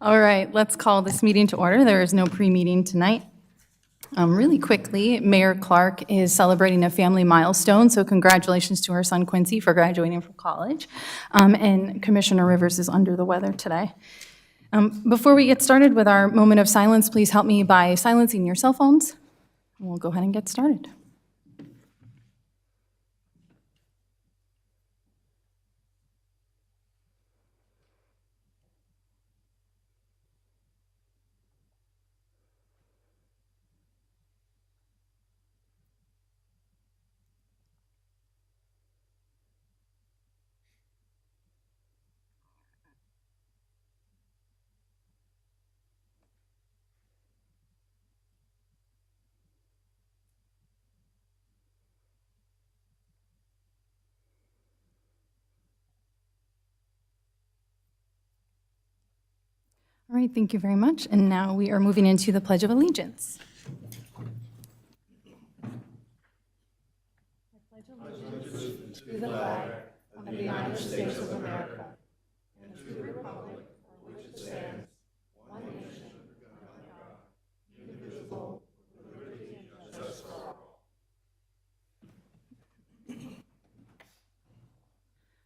All right, let's call this meeting to order. There is no pre-meeting tonight. Really quickly, Mayor Clark is celebrating a family milestone, so congratulations to her son Quincy for graduating from college. And Commissioner Rivers is under the weather today. Before we get started with our moment of silence, please help me by silencing your cell phones. We'll go ahead and get started. All right, thank you very much. And now we are moving into the Pledge of Allegiance.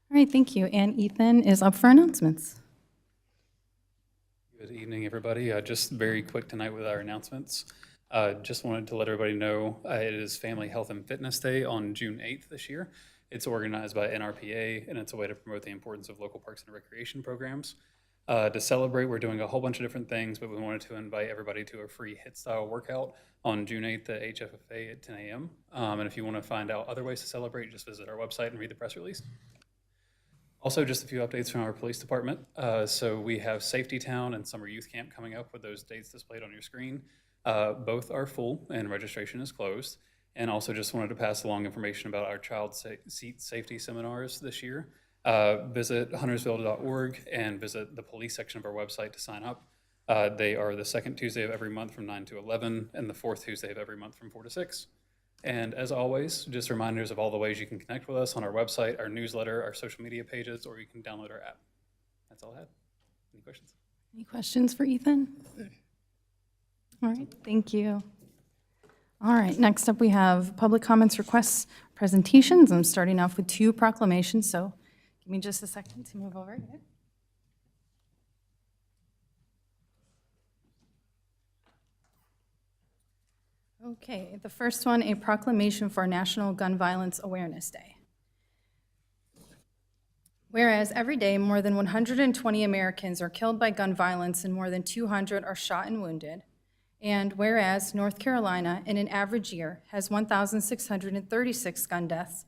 All right, thank you. And Ethan is up for announcements. Good evening, everybody. Just very quick tonight with our announcements. Just wanted to let everybody know it is Family Health and Fitness Day on June 8th this year. It's organized by NRPA, and it's a way to promote the importance of local parks and recreation programs. To celebrate, we're doing a whole bunch of different things, but we wanted to invite everybody to a free HIIT-style workout on June 8th at HFFA at 10 a.m. And if you want to find out other ways to celebrate, just visit our website and read the press release. Also, just a few updates from our police department. So we have Safety Town and Summer Youth Camp coming up with those dates displayed on your screen. Both are full and registration is closed. And also just wanted to pass along information about our child seat safety seminars this year. Visit huntersville.org and visit the police section of our website to sign up. They are the second Tuesday of every month from 9 to 11 and the fourth Tuesday of every month from 4 to 6. And as always, just reminders of all the ways you can connect with us on our website, our newsletter, our social media pages, or you can download our app. That's all I had. Any questions? Any questions for Ethan? All right, thank you. All right, next up we have public comments, requests, presentations. I'm starting off with 2 proclamations, so give me just a second to move over here. Okay, the first one, a proclamation for National Gun Violence Awareness Day. Whereas every day more than 120 Americans are killed by gun violence and more than 200 are shot and wounded, and whereas North Carolina in an average year has 1,636 gun deaths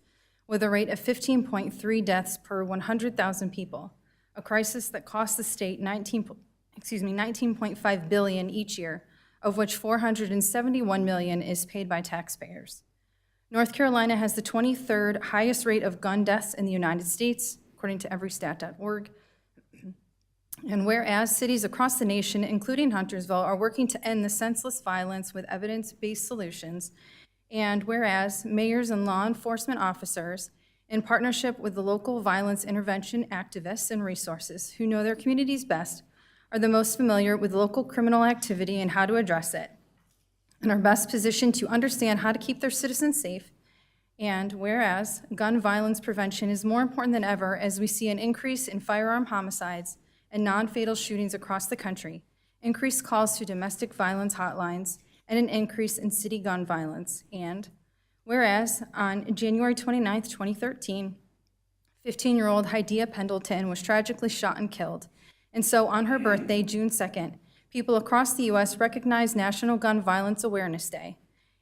with a rate of 15.3 deaths per 100,000 people, a crisis that costs the state $19.5 billion each year, of which $471 million is paid by taxpayers. North Carolina has the 23rd highest rate of gun deaths in the United States, according to everystat.org. And whereas cities across the nation, including Huntersville, are working to end the senseless violence with evidence-based solutions, and whereas mayors and law enforcement officers, in partnership with the local violence intervention activists and resources who know their communities best, are the most familiar with local criminal activity and how to address it, and are best positioned to understand how to keep their citizens safe. And whereas gun violence prevention is more important than ever as we see an increase in firearm homicides and non-fatal shootings across the country, increased calls to domestic violence hotlines, and an increase in city gun violence. And whereas on January 29th, 2013, 15-year-old Hydea Pendleton was tragically shot and killed. And so on her birthday, June 2nd, people across the U.S. recognize National Gun Violence Awareness Day.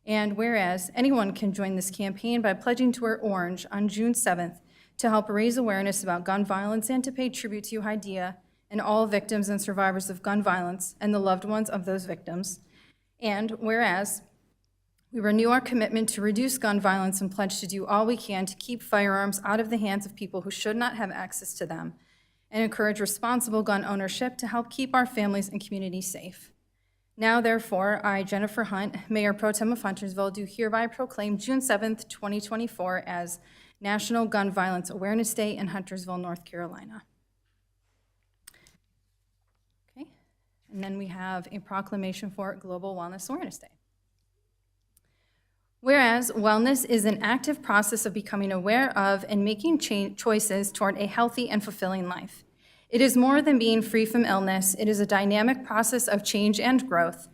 And whereas anyone can join this campaign by pledging to wear orange on June 7th to help raise awareness about gun violence and to pay tribute to Hydea and all victims and survivors of gun violence and the loved ones of those victims. And whereas we renew our commitment to reduce gun violence and pledge to do all we can to keep firearms out of the hands of people who should not have access to them, and encourage responsible gun ownership to help keep our families and communities safe. Now, therefore, I, Jennifer Hunt, Mayor Pro Tem of Huntersville, do hereby proclaim June 7th, 2024 as National Gun Violence Awareness Day in Huntersville, North Carolina. Okay, And then we have a proclamation for Global Wellness Awareness Day. Whereas wellness is an active process of becoming aware of and making choices toward a healthy and fulfilling life. It is more than being free from illness. It is a dynamic process of change and growth.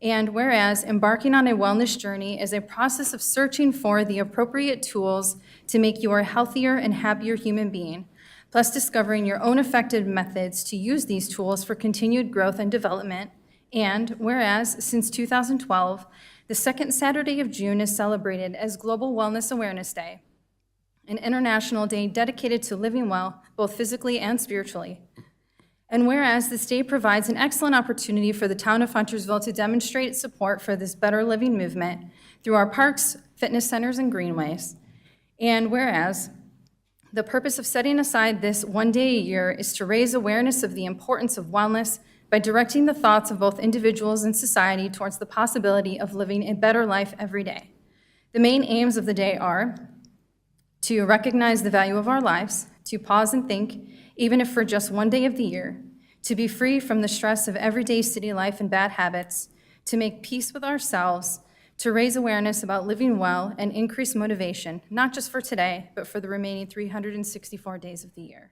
And whereas embarking on a wellness journey is a process of searching for the appropriate tools to make you a healthier and happier human being, plus discovering your own effective methods to use these tools for continued growth and development. And whereas since 2012, the second Saturday of June is celebrated as Global Wellness Awareness Day, an international day dedicated to living well, both physically and spiritually. And whereas this day provides an excellent opportunity for the town of Huntersville to demonstrate support for this better living movement through our parks, fitness centers, and greenways. And whereas the purpose of setting aside this one day a year is to raise awareness of the importance of wellness by directing the thoughts of both individuals and society towards the possibility of living a better life every day. The main aims of the day are to recognize the value of our lives, to pause and think, even if for just one day of the year, to be free from the stress of everyday city life and bad habits, to make peace with ourselves, to raise awareness about living well and increase motivation, not just for today, but for the remaining 364 days of the year.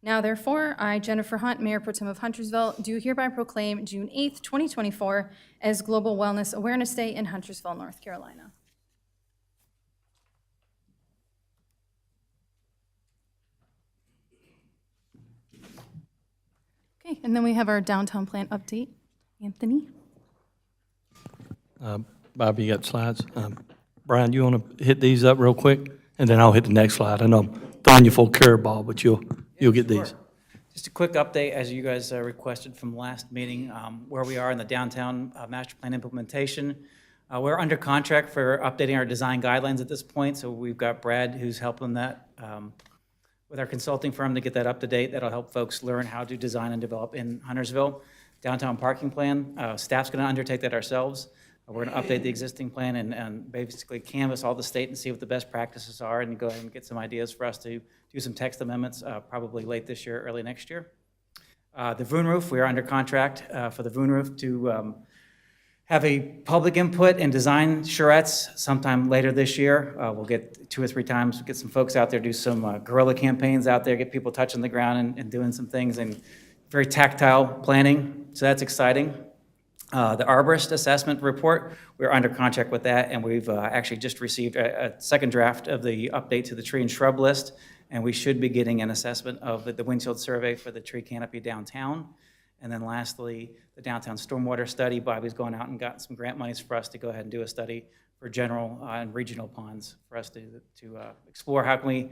Now, therefore, I, Jennifer Hunt, Mayor Pro Tem of Huntersville, do hereby proclaim June 8th, 2024 as Global Wellness Awareness Day in Huntersville, North Carolina. Okay, and then we have our downtown plan update. Anthony? Bobby, you got slides? Brian, you want to hit these up real quick? And then I'll hit the next slide. I know I'm throwing you full curveball, but you'll get these. Just a quick update, as you guys requested from last meeting, where we are in the downtown master plan implementation. We're under contract for updating our design guidelines at this point, so we've got Brad who's helping that with our consulting firm to get that up to date. That'll help folks learn how to design and develop in Huntersville. Downtown parking plan, staff's going to undertake that ourselves. We're going to update the existing plan and basically canvass all the state and see what the best practices are and go ahead and get some ideas for us to do some text amendments probably late this year, early next year. The Voon Roof, we are under contract for the Voon Roof to have a public input and design charrettes sometime later this year. We'll get 2 or 3 times, get some folks out there, do some guerrilla campaigns out there, get people touching the ground and doing some things, and very tactile planning, so that's exciting. The arborist assessment report, we're under contract with that, and we've actually just received a second draft of the update to the tree and shrub list, and we should be getting an assessment of the windshield survey for the tree canopy downtown. And then lastly, the downtown stormwater study. Bobby's gone out and gotten some grant monies for us to go ahead and do a study for general and regional ponds for us to explore how can we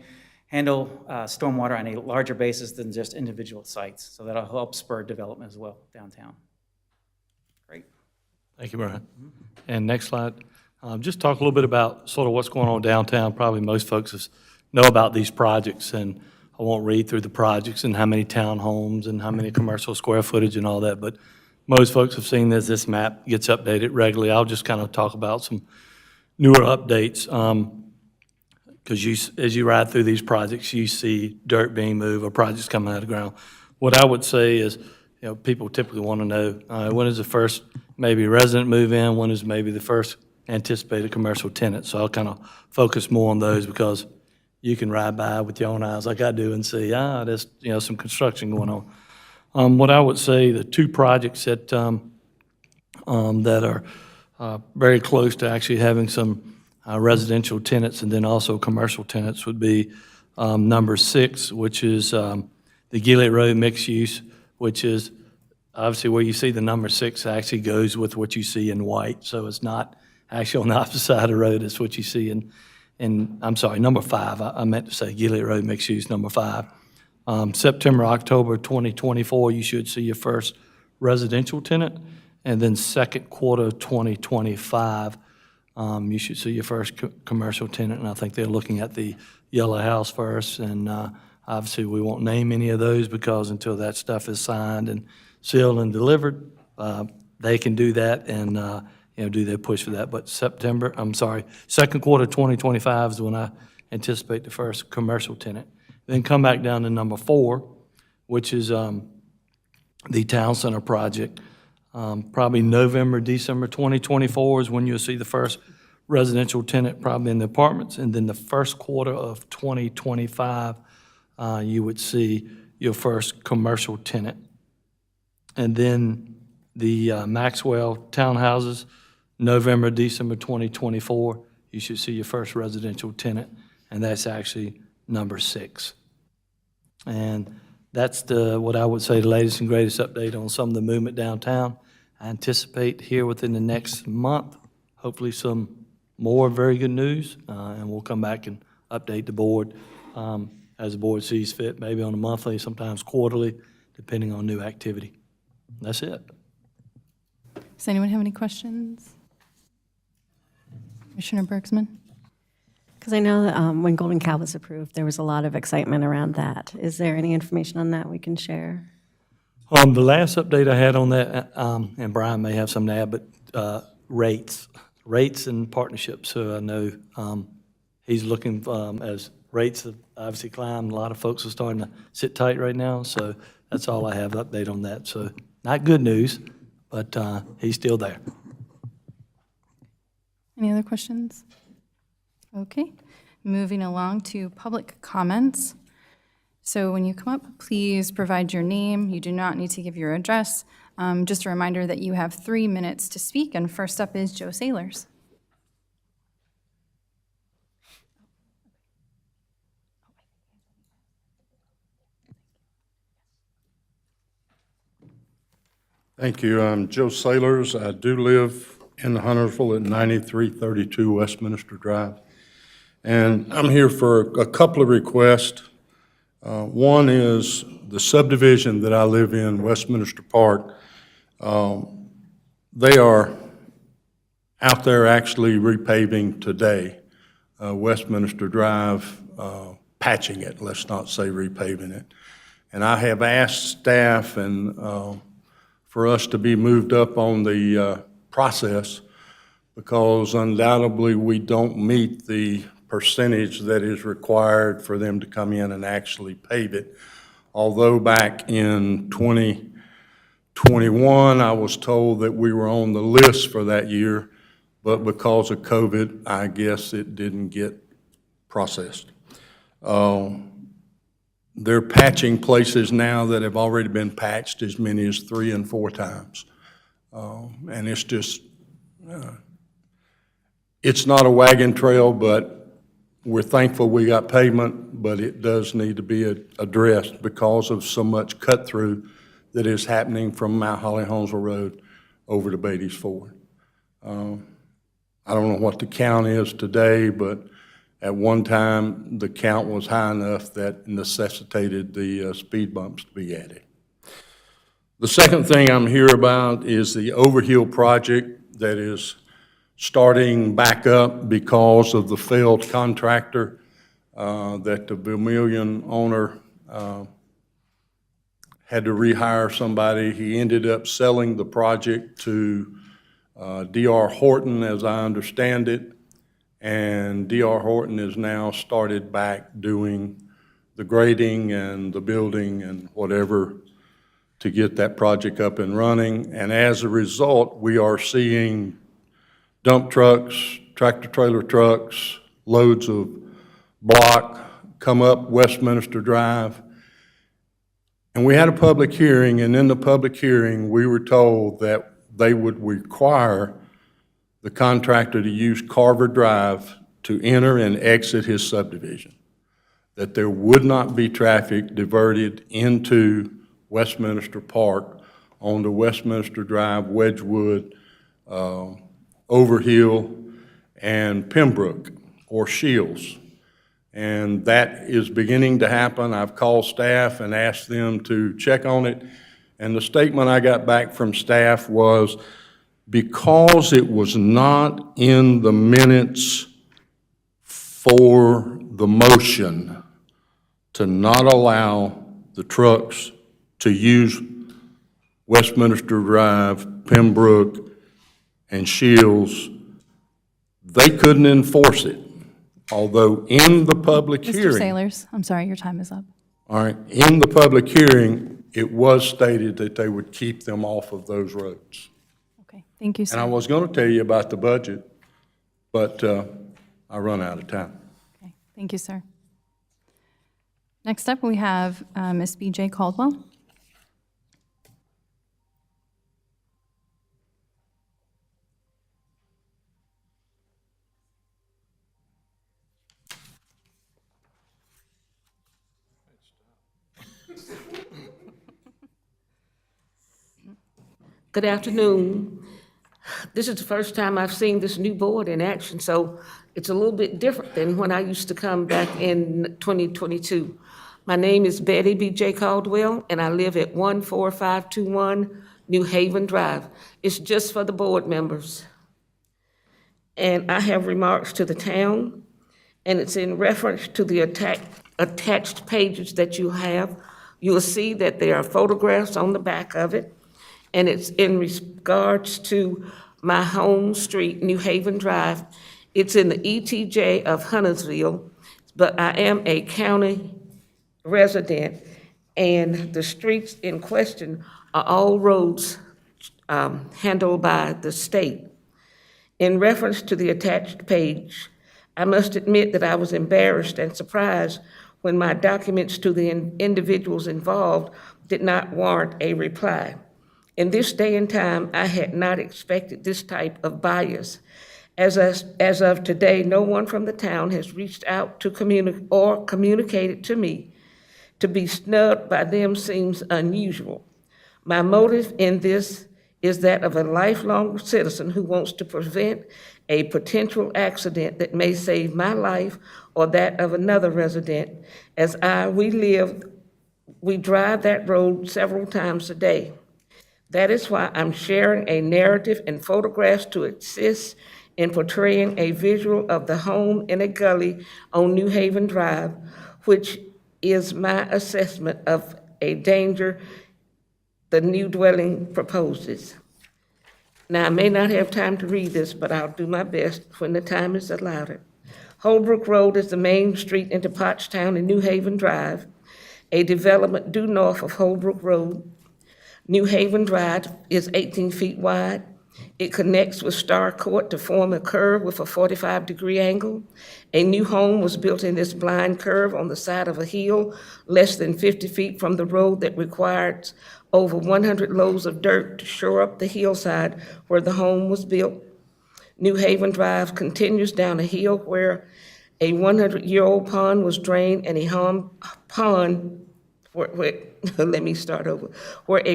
handle stormwater on a larger basis than just individual sites. So that'll help spur development as well downtown. Great. Thank you, Brian. And next slide. Just talk a little bit about sort of what's going on downtown. Probably most folks know about these projects, and I won't read through the projects and how many townhomes and how many commercial square footage and all that, but most folks have seen this map gets updated regularly. I'll just kind of talk about some newer updates, because as you ride through these projects, you see dirt being moved or projects coming out of the ground. What I would say is, people typically want to know when is the first maybe resident move in, when is maybe the first anticipated commercial tenant. So I'll kind of focus more on those because you can ride by with your own eyes like I do and see, there's some construction going on. What I would say, the 2 projects that that are very close to actually having some residential tenants and then also commercial tenants would be number 6, which is the Gillette Road mixed use, which is obviously where you see the number 6 actually goes with what you see in white. So it's not actually on the opposite side of the road. It's what you see in I'm sorry, number 5. I meant to say Gillette Road mixed use, number 5. September, October 2024, you should see your first residential tenant. And then second quarter 2025, you should see your first commercial tenant. And I think they're looking at the Yellow House first. And obviously, we won't name any of those because until that stuff is signed and sealed and delivered, they can do that and do their push for that. But second quarter 2025 is when I anticipate the first commercial tenant. Then come back down to number 4, which is the Town Center project. Probably November, December 2024 is when you'll see the first residential tenant probably in the apartments. And then the first quarter of 2025, you would see your first commercial tenant. And then the Maxwell townhouses, November, December 2024, you should see your first residential tenant, and that's actually number 6. And that's what I would say the latest and greatest update on some of the movement downtown. I anticipate here within the next month, hopefully some more very good news, and we'll come back and update the board as the board sees fit, maybe on a monthly, sometimes quarterly, depending on new activity. That's it. Does anyone have any questions? Commissioner Bergsman? Because I know that when Golden Cow was approved, there was a lot of excitement around that. Is there any information on that we can share? The last update I had on that, and Brian may have something to add, but rates and partnerships. So I know he's looking as rates have obviously climbed. A lot of folks are starting to sit tight right now. So that's all I have update on that. So not good news, but he's still there. Any other questions? Okay, moving along to public comments. So when you come up, please provide your name. You do not need to give your address. Just a reminder that you have 3 minutes to speak, and first up is Joe Sailors. Thank you. I'm Joe Sailors. I do live in Huntersville at 9332 Westminster Drive. And I'm here for a couple of requests. One is the subdivision that I live in, Westminster Park. They are out there actually repaving today, Westminster Drive, patching it, let's not say repaving it. And I have asked staff and for us to be moved up on the process because undoubtedly we don't meet the percentage that is required for them to come in and actually pave it. Although back in 2021, I was told that we were on the list for that year, but because of COVID, I guess it didn't get processed. They're patching places now that have already been patched as many as 3 and 4 times. And it's just, it's not a wagon trail, but we're thankful we got pavement, but it does need to be addressed because of so much cut through that is happening from Mount Holly Holmesville Road over to Beatty's Ford. I don't know what the count is today, but at one time the count was high enough that necessitated the speed bumps to be added. The second thing I'm here about is the Overhill project that is starting back up because of the failed contractor that the Vermilion owner had to rehire somebody. He ended up selling the project to D.R. Horton, as I understand it, and D.R. Horton has now started back doing the grading and the building and whatever to get that project up and running. And as a result, we are seeing dump trucks, tractor-trailer trucks, loads of block come up Westminster Drive. And we had a public hearing, and in the public hearing, we were told that they would require the contractor to use Carver Drive to enter and exit his subdivision, that there would not be traffic diverted into Westminster Park onto Westminster Drive, Wedgewood, Overhill, and Pembroke or Shields. And that is beginning to happen. I've called staff and asked them to check on it. And the statement I got back from staff was because it was not in the minutes for the motion to not allow the trucks to use Westminster Drive, Pembroke, and Shields, they couldn't enforce it. Although in the public hearing. Mr. Sailors, I'm sorry, your time is up. All right, in the public hearing, it was stated that they would keep them off of those roads. Okay, thank you, And I sir. was going to tell you about the budget, but I run out of time. Okay, thank you, sir. Next up, we have Ms. B.J. Caldwell. Good afternoon. This is the first time I've seen this new board in action, so it's a little bit different than when I used to come back in 2022. My name is Betty B.J. Caldwell, and I live at 14521 New Haven Drive. It's just for the board members. And I have remarks to the town, and it's in reference to the attached pages that you have. You'll see that there are photographs on the back of it, and it's in regards to my home street, New Haven Drive. It's in the ETJ of Huntersville, but I am a county resident, and the streets in question are all roads handled by the state. In reference to the attached page, I must admit that I was embarrassed and surprised when my documents to the individuals involved did not warrant a reply. In this day and time, I had not expected this type of bias. As of today, no one from the town has reached out to communicated to me. To be snubbed by them seems unusual. My motive in this is that of a lifelong citizen who wants to prevent a potential accident that may save my life or that of another resident. As we drive that road several times a day. That is why I'm sharing a narrative and photographs to assist in portraying a visual of the home in a gully on New Haven Drive, which is my assessment of a danger the new dwelling proposes. Now, I may not have time to read this, but I'll do my best when the time is allowed. Holbrook Road is the main street into Pottstown and New Haven Drive, a development due north of Holbrook Road. New Haven Drive is 18 feet wide. It connects with Star Court to form a curve with a 45-degree angle. A new home was built in this blind curve on the side of a hill less than 50 feet from the road that required over 100 loads of dirt to shore up the hillside where the home was built. New Haven Drive continues down a hill where a 100-year-old pond was drained and where a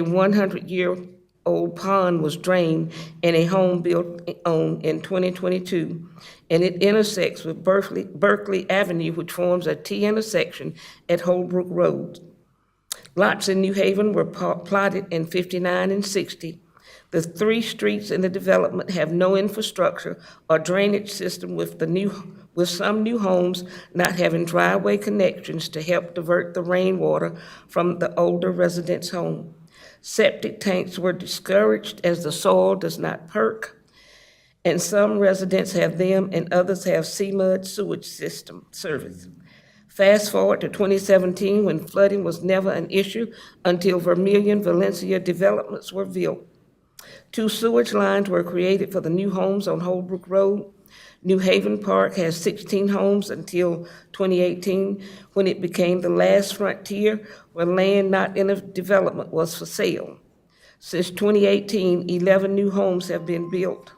100-year-old pond was drained and a home built on in 2022, and it intersects with Berkeley Avenue, which forms a T-intersection at Holbrook Road. Lots in New Haven were plotted in 59 and 60. The three streets in the development have no infrastructure or drainage system, with some new homes not having driveway connections to help divert the rainwater from the older residents' home. Septic tanks were discouraged as the soil does not perk, and some residents have them and others have CMUD sewage system service. Fast forward to 2017, when flooding was never an issue until Vermilion Valencia developments were built. 2 sewage lines were created for the new homes on Holbrook Road. New Haven Park has 16 homes until 2018, when it became the last frontier where land not in a development was for sale. Since 2018, 11 new homes have been built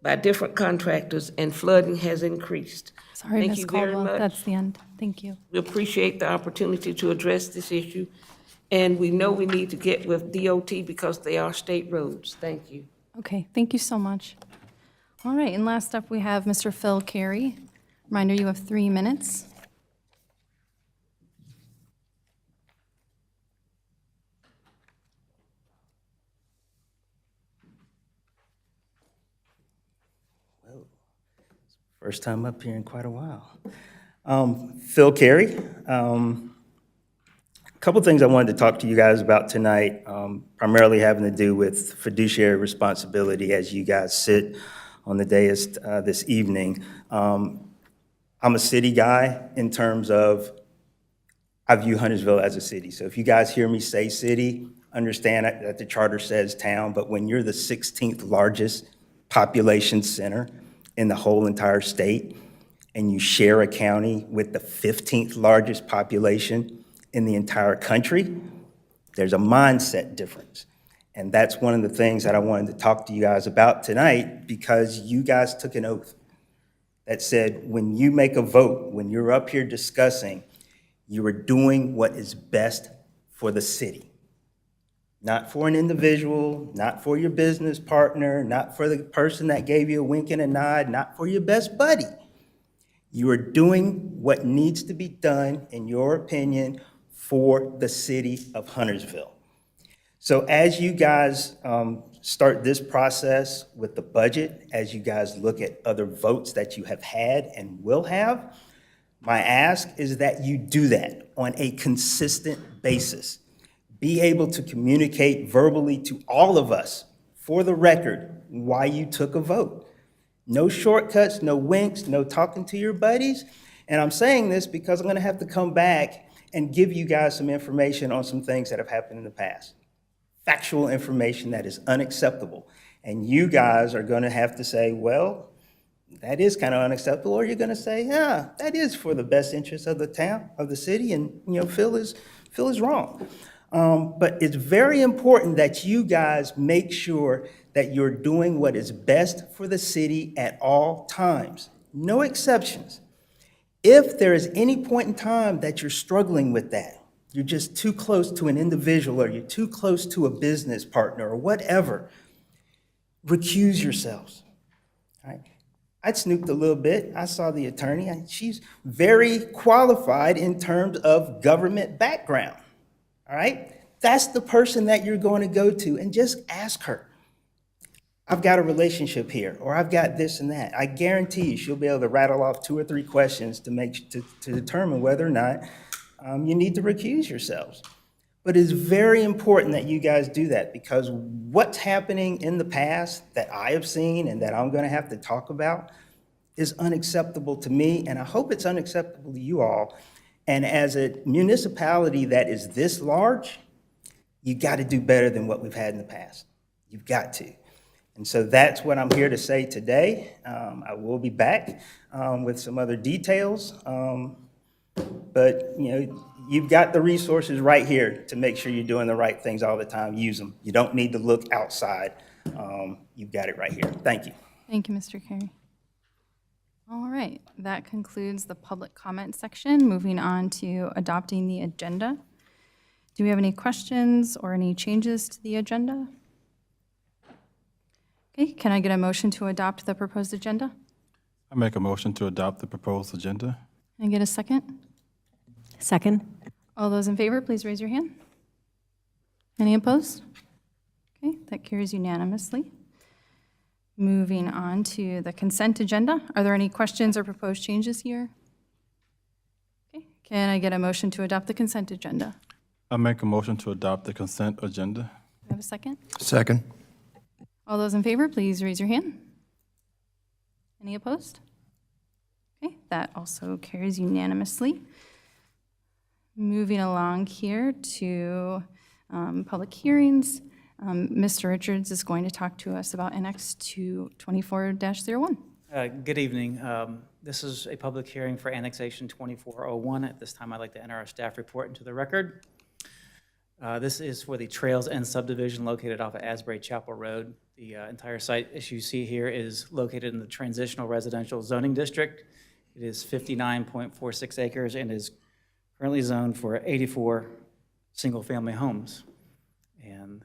by different contractors, and flooding has increased. Sorry, Thank Ms. you very Caldwell, much. that's the end. Thank you. We appreciate the opportunity to address this issue, and we know we need to get with DOT because they are state roads. Thank you. Okay, thank you so much. All right, and last up, we have Mr. Phil Carey. Reminder, you have 3 minutes. First time up here in quite a while. Phil Carey. A couple things I wanted to talk to you guys about tonight, primarily having to do with fiduciary responsibility as you guys sit on the dais this evening. I'm a city guy in terms of I view Huntersville as a city. So if you guys hear me say city, understand that the charter says town, but when you're the 16th largest population center in the whole entire state, and you share a county with the 15th largest population in the entire country, there's a mindset difference. And that's one of the things that I wanted to talk to you guys about tonight, because you guys took an oath that said, when you make a vote, when you're up here discussing, you are doing what is best for the city. Not for an individual, not for your business partner, not for the person that gave you a wink and a nod, not for your best buddy. You are doing what needs to be done, in your opinion, for the city of Huntersville. So as you guys start this process with the budget, as you guys look at other votes that you have had and will have, my ask is that you do that on a consistent basis. Be able to communicate verbally to all of us, for the record, why you took a vote. No shortcuts, no winks, no talking to your buddies. And I'm saying this because I'm gonna have to come back and give you guys some information on some things that have happened in the past. Factual information that is unacceptable. And you guys are gonna have to say, well, that is kind of unacceptable, or you're gonna say, yeah, that is for the best interest of the town, of the city, and Phil is wrong. But it's very important that you guys make sure that you're doing what is best for the city at all times. No exceptions. If there is any point in time that you're struggling with that, you're just too close to an individual, or you're too close to a business partner, or whatever, recuse yourselves. All right? I snooped a little bit. I saw the attorney, and she's very qualified in terms of government background. All right? That's the person that you're going to go to, and just ask her. I've got a relationship here, or I've got this and that. I guarantee you she'll be able to rattle off 2 or 3 questions to determine whether or not you need to recuse yourselves. But it's very important that you guys do that, because what's happening in the past that I have seen and that I'm going to have to talk about is unacceptable to me, and I hope it's unacceptable to you all. And as a municipality that is this large, you got to do better than what we've had in the past. You've got to. And so that's what I'm here to say today. I will be back with some other details. But, you've got the resources right here to make sure you're doing the right things all the time. Use them. You don't need to look outside. You've got it right here. Thank you. Thank you, Mr. Carey. All right, that concludes the public comment section. Moving on to adopting the agenda. Do we have any questions or any changes to the agenda? Okay, can I get a motion to adopt the proposed agenda? I make a motion to adopt the proposed agenda. Can I get a second? Second? All those in favor, please raise your hand. Any opposed? Okay, that carries unanimously. Moving on to the consent agenda. Are there any questions or proposed changes here? Okay, can I get a motion to adopt the consent agenda? I make a motion to adopt the consent agenda. Do I have a second? Second. All those in favor, please raise your hand. Any opposed? Okay, that also carries unanimously. Moving along here to public hearings. Mr. Richards is going to talk to us about Annex 224-01. Good evening. This is a public hearing for Annexation 2401. At this time, I'd like to enter our staff report into the record. This is for the Trails End subdivision located off of Asbury Chapel Road. The entire site, as you see here, is located in the Transitional Residential Zoning District. It is 59.46 acres and is currently zoned for 84 single-family homes. And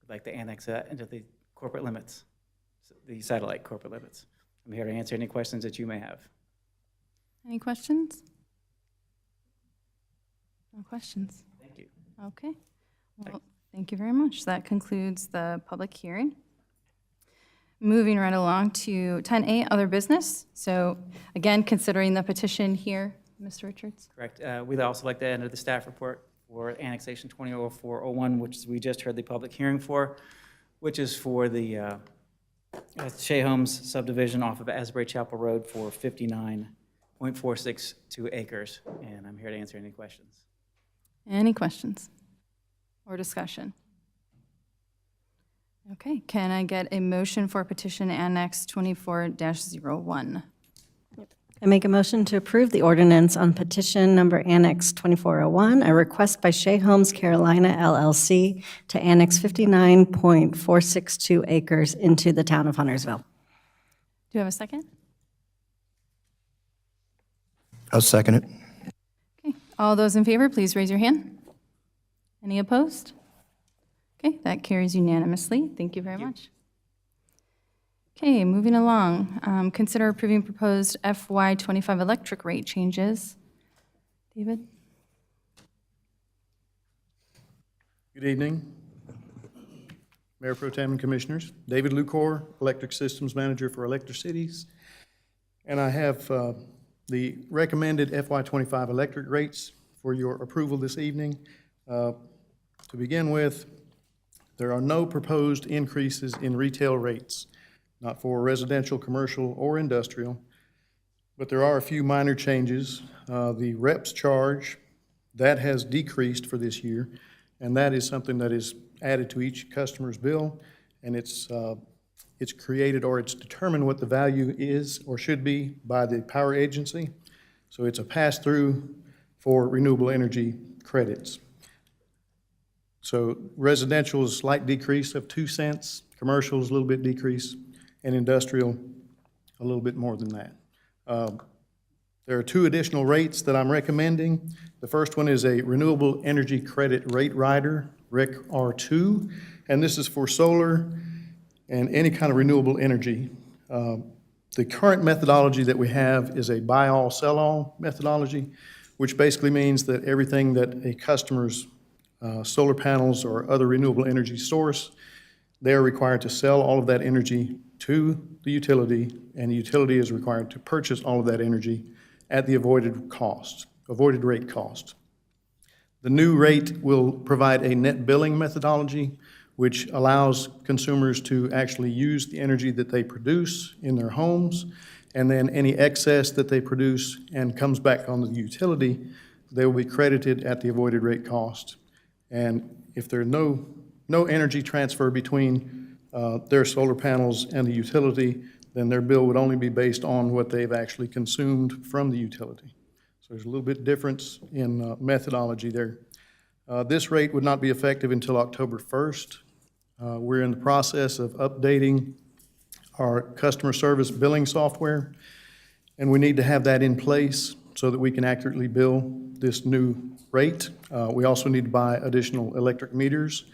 we'd like to annex that into the corporate limits, the satellite corporate limits. I'm here to answer any questions that you may have. Any questions? No questions. Thank you. Okay. Well, thank you very much. That concludes the public hearing. Moving right along to 10A, other business. So again, considering the petition here, Mr. Richards. Correct. We'd also like to enter the staff report for Annexation 2401, which we just heard the public hearing for, which is for the Shea Homes subdivision off of Asbury Chapel Road for 59.462 acres. And I'm here to answer any questions. Any questions or discussion? Okay, can I get a motion for petition Annex 24-01? I make a motion to approve the ordinance on petition number Annex 2401, a request by Shea Homes Carolina LLC to annex 59.462 acres into the town of Huntersville. Do you have a second? I'll second it. Okay, all those in favor, please raise your hand. Any opposed? Okay, that carries unanimously. Thank you very much. Okay, moving along. Consider approving proposed FY25 electric rate changes. David? Good evening, Mayor Pro Tem and Commissioners. David Lucor, Electric Systems Manager for Electric Cities. And I have the recommended FY25 electric rates for your approval this evening. To begin with, there are no proposed increases in retail rates, not for residential, commercial, or industrial, but there are a few minor changes. The REPS charge, that has decreased for this year, and that is something that is added to each customer's bill, and it's created or it's determined what the value is or should be by the power agency. So it's a pass-through for renewable energy credits. So residential is a slight decrease of 2 cents, commercial is a little bit decrease, and industrial a little bit more than that. There are two additional rates that I'm recommending. The first one is a renewable energy credit rate rider, REC R2, and this is for solar and any kind of renewable energy. The current methodology that we have is a buy-all, sell-all methodology, which basically means that everything that a customer's solar panels or other renewable energy source, they are required to sell all of that energy to the utility, and the utility is required to purchase all of that energy at the avoided rate cost. The new rate will provide a net billing methodology, which allows consumers to actually use the energy that they produce in their homes, and then any excess that they produce and comes back on the utility, they will be credited at the avoided rate cost. And if there's no energy transfer between their solar panels and the utility, then their bill would only be based on what they've actually consumed from the utility. So there's a little bit difference in methodology there. This rate would not be effective until October 1st. We're in the process of updating our customer service billing software, and we need to have that in place so that we can accurately bill this new rate. We also need to buy additional electric meters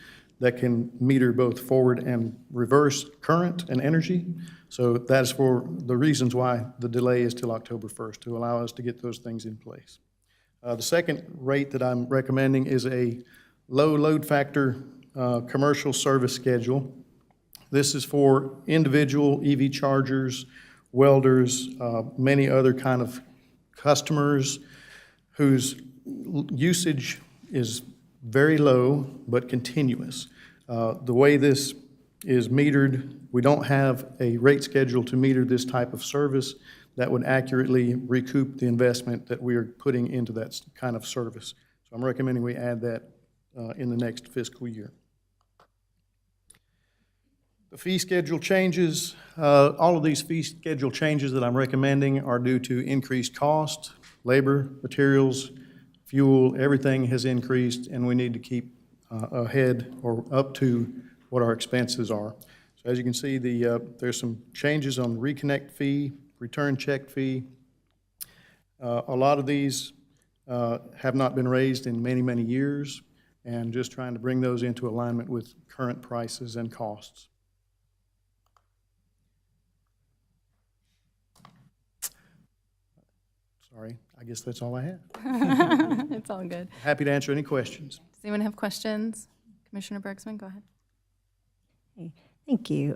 that can meter both forward and reverse current and energy. So that's for the reasons why the delay is till October 1st, to allow us to get those things in place. The second rate that I'm recommending is a low load factor commercial service schedule. This is for individual EV chargers, welders, many other kind of customers whose usage is very low but continuous. The way this is metered, we don't have a rate schedule to meter this type of service that would accurately recoup the investment that we are putting into that kind of service. So I'm recommending we add that in the next fiscal year. The fee schedule changes, all of these fee schedule changes that I'm recommending are due to increased cost, labor, materials, fuel, everything has increased, and we need to keep ahead or up to what our expenses are. So as you can see, there's some changes on reconnect fee, return check fee. A lot of these have not been raised in many, many years, and just trying to bring those into alignment with current prices and costs. Sorry, I guess that's all I have. It's all good. Happy to answer any questions. Does anyone have questions? Commissioner Bergsman, go ahead. Thank you.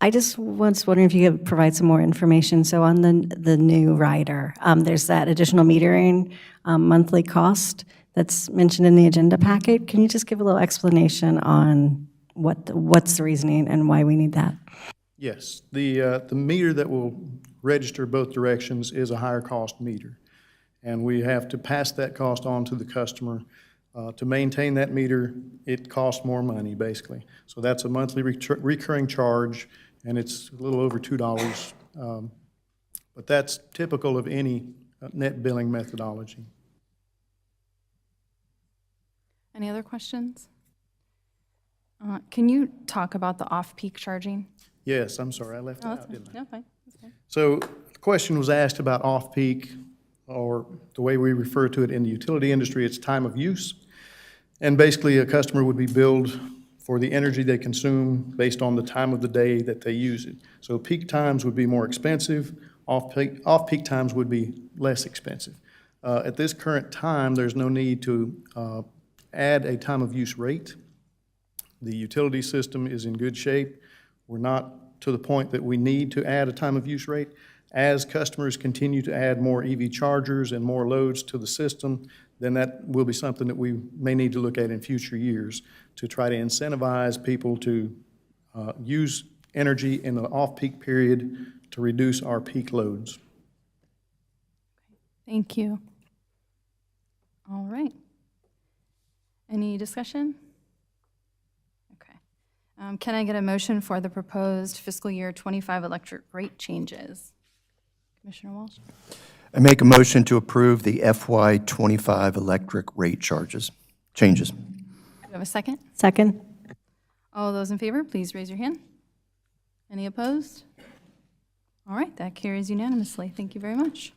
I just was wondering if you could provide some more information. So on the new rider, there's that additional metering monthly cost that's mentioned in the agenda packet. Can you just give a little explanation on what's the reasoning and why we need that? Yes, the meter that will register both directions is a higher cost meter. and we have to pass that cost on to the customer. To maintain that meter, it costs more money, basically. So that's a monthly recurring charge, and it's a little over $2. But that's typical of any net billing methodology. Any other questions? Can you talk about the off-peak charging? Yes, I'm sorry, I left it Oh, out, that's didn't I? no, fine. That's fine. So the question was asked about off-peak, or the way we refer to it in the utility industry, it's time of use. And basically, a customer would be billed for the energy they consume based on the time of the day that they use it. So peak times would be more expensive, off-peak times would be less expensive. At this current time, there's no need to add a time of use rate. The utility system is in good shape. We're not to the point that we need to add a time of use rate. As customers continue to add more EV chargers and more loads to the system, then that will be something that we may need to look at in future years to try to incentivize people to use energy in the off-peak period to reduce our peak loads. Thank you. All right. Any discussion? Okay. Can I get a motion for the proposed fiscal year 25 electric rate changes? Commissioner Walsh? I make a motion to approve the FY '25 electric rate changes. Do you have a second? Second? All those in favor, please raise your hand. Any opposed? All right, that carries unanimously. Thank you very much.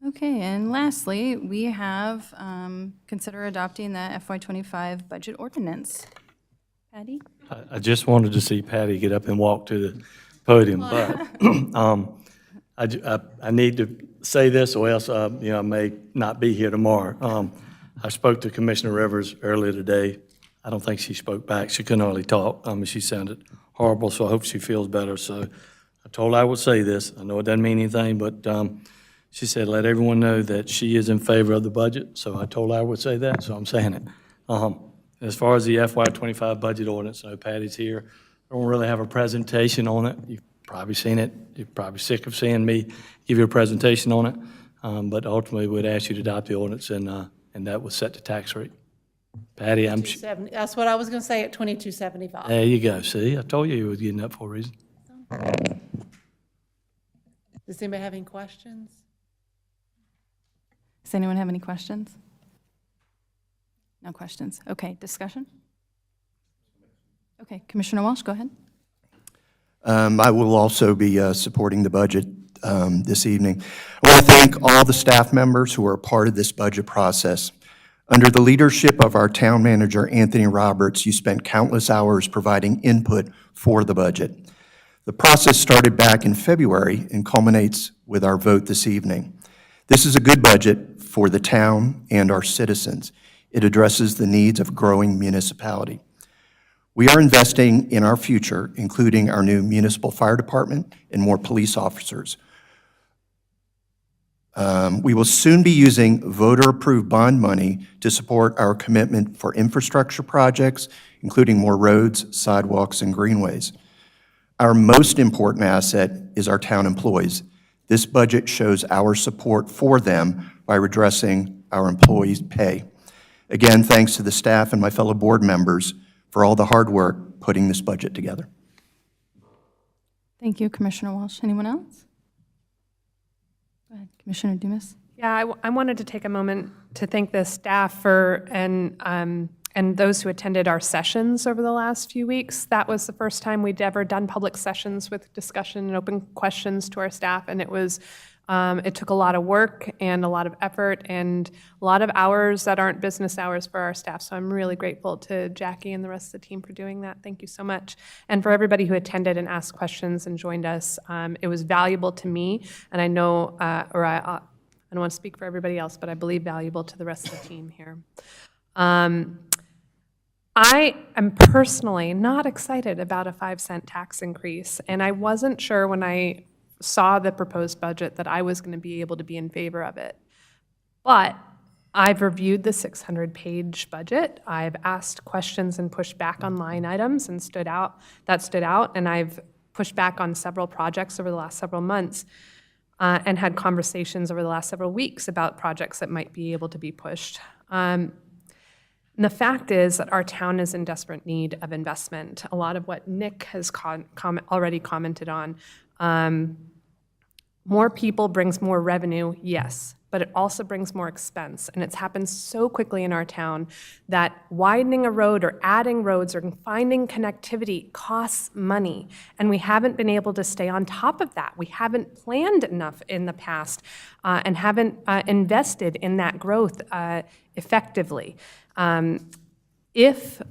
Okay, and lastly, we have consider adopting the FY25 budget ordinance. Patty? I just wanted to see Patty get up and walk to the podium, but I need to say this, or else, I may not be here tomorrow. I spoke to Commissioner Rivers earlier today. I don't think she spoke back. She couldn't hardly talk. She sounded horrible, so I hope she feels better. So I told her I would say this. I know it doesn't mean anything, but she said, let everyone know that she is in favor of the budget. So I told her I would say that, so I'm saying it. As far as the FY25 budget ordinance, I know Patty's here. I don't really have a presentation on it. You've probably seen it. You're probably sick of seeing me give you a presentation on it. But ultimately, we'd ask you to adopt the ordinance, and that would set the tax rate. Patty, That's what I was going to say at 2275. there you go. See, I told you was getting up for a reason. Does anybody have any questions? Does anyone have any questions? No questions. Okay, discussion? Okay, Commissioner Walsh, go ahead. I will also be supporting the budget this evening. I want to thank all the staff members who are a part of this budget process. Under the leadership of our town manager, Anthony Roberts, you spent countless hours providing input for the budget. The process started back in February and culminates with our vote this evening. This is a good budget for the town and our citizens. It addresses the needs of a growing municipality. We are investing in our future, including our new municipal fire department and more police officers. We will soon be using voter-approved bond money to support our commitment for infrastructure projects, including more roads, sidewalks, and greenways. Our most important asset is our town employees. This budget shows our support for them by redressing our employees' pay. Again, thanks to the staff and my fellow board members for all the hard work putting this budget together. Thank you, Commissioner Walsh. Anyone else? Go ahead, Commissioner Dumas. Yeah, I wanted to take a moment to thank the staff for and those who attended our sessions over the last few weeks. That was the first time we'd ever done public sessions with discussion and open questions to our staff, and it took a lot of work and a lot of effort and a lot of hours that aren't business hours for our staff. So I'm really grateful to Jackie and the rest of the team for doing that. Thank you so much. And for everybody who attended and asked questions and joined us, it was valuable to me, and I know, I don't want to speak for everybody else, but I believe valuable to the rest of the team here. I am personally not excited about a 5-cent tax increase, and I wasn't sure when I saw the proposed budget that I was going to be able to be in favor of it. But I've reviewed the 600-page budget. I've asked questions and pushed back on line items and stood out, and I've pushed back on several projects over the last several months. and had conversations over the last several weeks about projects that might be able to be pushed. And the fact is that our town is in desperate need of investment. A lot of what Nick has already commented on. More people brings more revenue, yes, but it also brings more expense. And it's happened so quickly in our town that widening a road or adding roads or finding connectivity costs money. And we haven't been able to stay on top of that. We haven't planned enough in the past and haven't invested in that growth effectively. If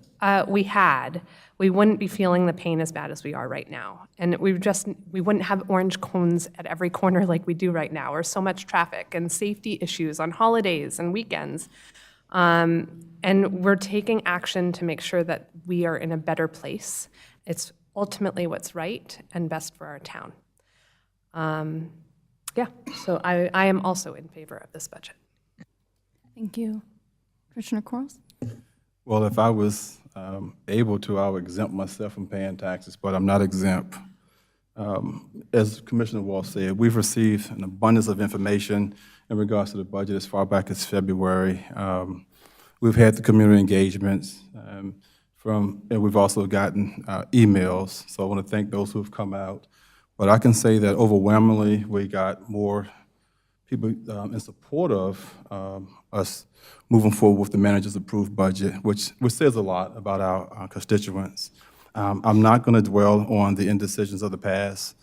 we had, we wouldn't be feeling the pain as bad as we are right now. And we wouldn't have orange cones at every corner like we do right now, or so much traffic and safety issues on holidays and weekends. And we're taking action to make sure that we are in a better place. It's ultimately what's right and best for our town. Yeah, so I am also in favor of this budget. Thank you. Commissioner Quarles? Well, if I was able to, I would exempt myself from paying taxes, but I'm not exempt. As Commissioner Wall said, we've received an abundance of information in regards to the budget as far back as February. We've had the community engagements and we've also gotten emails, so I want to thank those who have come out. But I can say that overwhelmingly, we got more people in support of us moving forward with the manager's approved budget, which says a lot about our constituents. I'm not going to dwell on the indecisions of the past,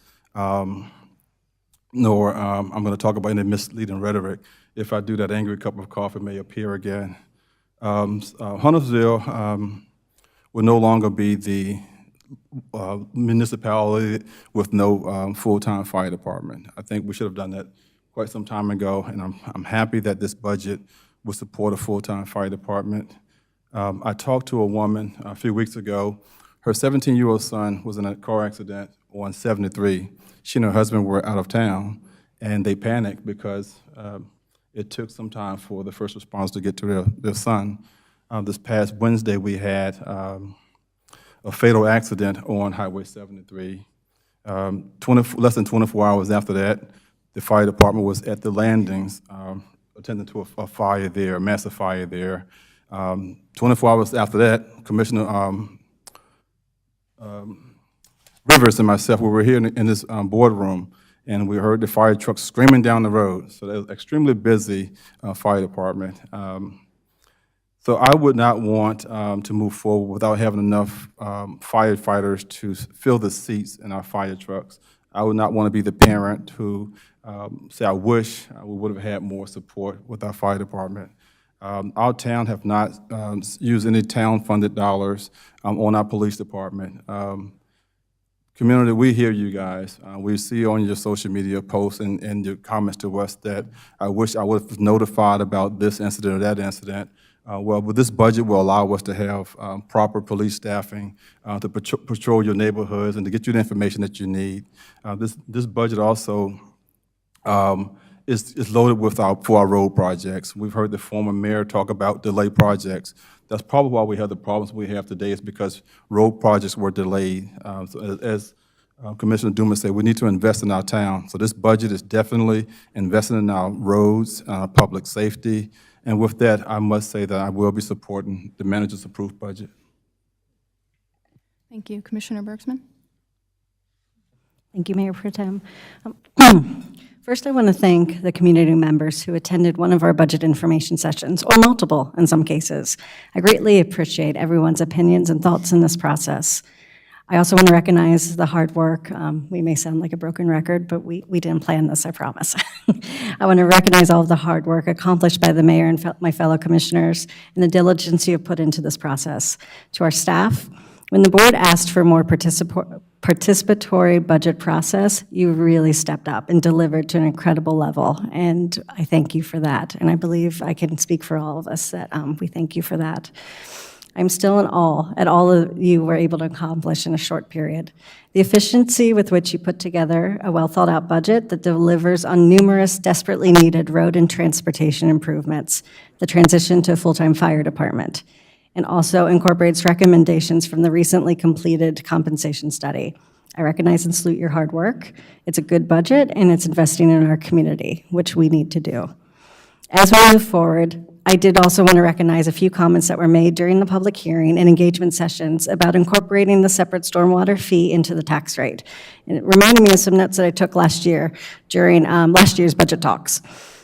nor I'm going to talk about any misleading rhetoric. If I do, that angry cup of coffee may appear again. Huntersville will no longer be the municipality with no full-time fire department. I think we should have done that quite some time ago, and I'm happy that this budget will support a full-time fire department. I talked to a woman a few weeks ago. Her 17-year-old son was in a car accident on 73. She and her husband were out of town, and they panicked because it took some time for the first responders to get to their son. This past Wednesday, we had a fatal accident on Highway 73. Less than 24 hours after that, the fire department was at the landings attending to a fire there, a massive fire there. 24 hours after that, Commissioner Rivers and myself, we were here in this boardroom, and we heard the fire trucks screaming down the road. So that was extremely busy fire department. So I would not want to move forward without having enough firefighters to fill the seats in our fire trucks. I would not want to be the parent who say, I wish we would have had more support with our fire department. Our town have not used any town-funded dollars on our police department. Community, we hear you guys. We see on your social media posts and your comments to us that I wish I would have notified about this incident or that incident. Well, but this budget will allow us to have proper police staffing to patrol your neighborhoods and to get you the information that you need. This budget also is loaded with for our road projects. We've heard the former mayor talk about delayed projects. That's probably why we have the problems we have today, is because road projects were delayed. So as Commissioner Dumas said, we need to invest in our town. So this budget is definitely investing in our roads, public safety. And with that, I must say that I will be supporting the manager's approved budget. Thank you. Commissioner Bergsman? Thank you, Mayor Pro Tem. First, I want to thank the community members who attended one of our budget information sessions, or multiple in some cases. I greatly appreciate everyone's opinions and thoughts in this process. I also want to recognize the hard work. We may sound like a broken record, but we didn't plan this, I promise. I want to recognize all of the hard work accomplished by the mayor and my fellow commissioners and the diligence you have put into this process. To our staff, when the board asked for a more participatory budget process, you really stepped up and delivered to an incredible level, and I thank you for that. And I believe I can speak for all of us that we thank you for that. I'm still in awe at all of you were able to accomplish in a short period. The efficiency with which you put together a well-thought-out budget that delivers on numerous desperately needed road and transportation improvements, the transition to a full-time fire department, and also incorporates recommendations from the recently completed compensation study. I recognize and salute your hard work. It's a good budget, and it's investing in our community, which we need to do. As we move forward, I did also want to recognize a few comments that were made during the public hearing and engagement sessions about incorporating the separate stormwater fee into the tax rate. And it reminded me of some notes that I took last year during last year's budget talks.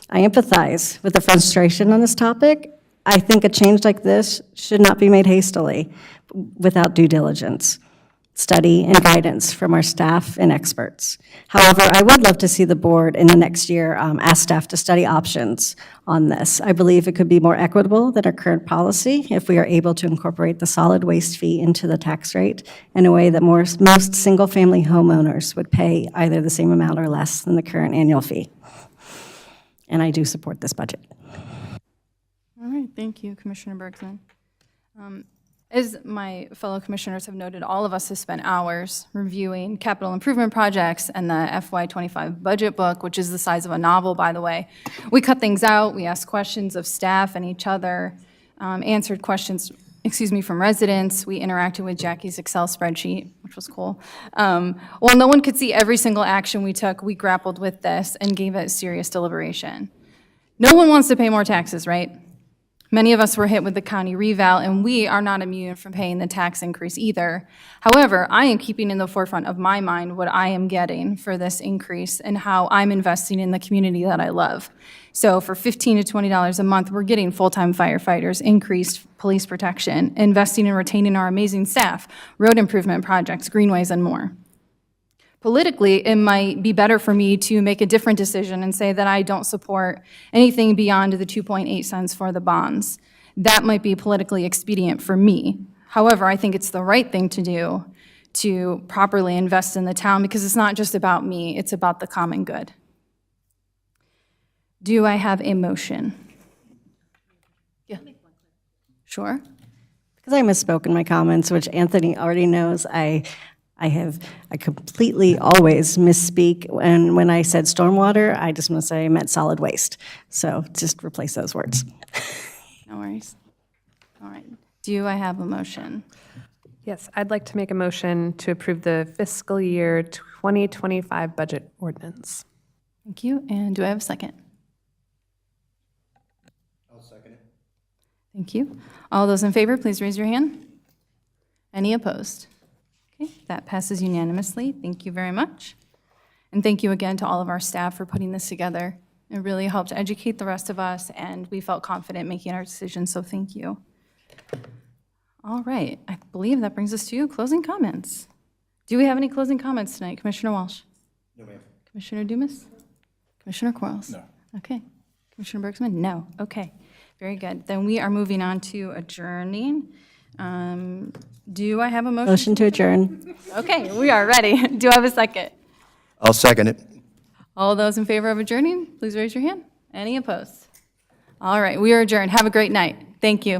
I empathize with the frustration on this topic. I think a change like this should not be made hastily without due diligence, study, and guidance from our staff and experts. However, I would love to see the board in the next year ask staff to study options on this. I believe it could be more equitable than our current policy if we are able to incorporate the solid waste fee into the tax rate in a way that most single-family homeowners would pay either the same amount or less than the current annual fee. And I do support this budget. All right, thank you, Commissioner Bergman. As my fellow commissioners have noted, all of us have spent hours reviewing capital improvement projects and the FY25 budget book, which is the size of a novel, by the way. We cut things out, we asked questions of staff and each other, answered questions, from residents. We interacted with Jackie's Excel spreadsheet, which was cool. While no one could see every single action we took, we grappled with this and gave it serious deliberation. No one wants to pay more taxes, right? Many of us were hit with the county reval, and we are not immune from paying the tax increase either. However, I am keeping in the forefront of my mind what I am getting for this increase and how I'm investing in the community that I love. So for $15 to $20 a month, we're getting full-time firefighters, increased police protection, investing in retaining our amazing staff, road improvement projects, greenways, and more. Politically, it might be better for me to make a different decision and say that I don't support anything beyond the 2.8 cents for the bonds. That might be politically expedient for me. However, I think it's the right thing to do to properly invest in the town because it's not just about me, it's about the common good. Do I have a motion? Yeah. Sure. Because I misspoke in my comments, which Anthony already knows, I completely always misspeak, and when I said stormwater, I just want to say I meant solid waste. So just replace those words. No worries. All right. Do I have a motion? Yes, I'd like to make a motion to approve the fiscal year 2025 budget ordinance. Thank you. And do I have a second? I'll second it. Thank you. All those in favor, please raise your hand. Any opposed? Okay, that passes unanimously. Thank you very much. And thank you again to all of our staff for putting this together. It really helped educate the rest of us, and we felt confident making our decision, so thank you. All right, I believe that brings us to closing comments. Do we have any closing comments tonight? Commissioner Walsh? No, ma'am. Commissioner Dumas? Commissioner Quarles? No. Okay. Commissioner Bergsman? No. Okay. Very good. Then we are moving on to adjourning. Do I have a motion? Motion to adjourn. Okay, we are ready. Do I have a second? I'll second it. All those in favor of adjourning, please raise your hand. Any opposed? All right, we are adjourned. Have a great night. Thank you.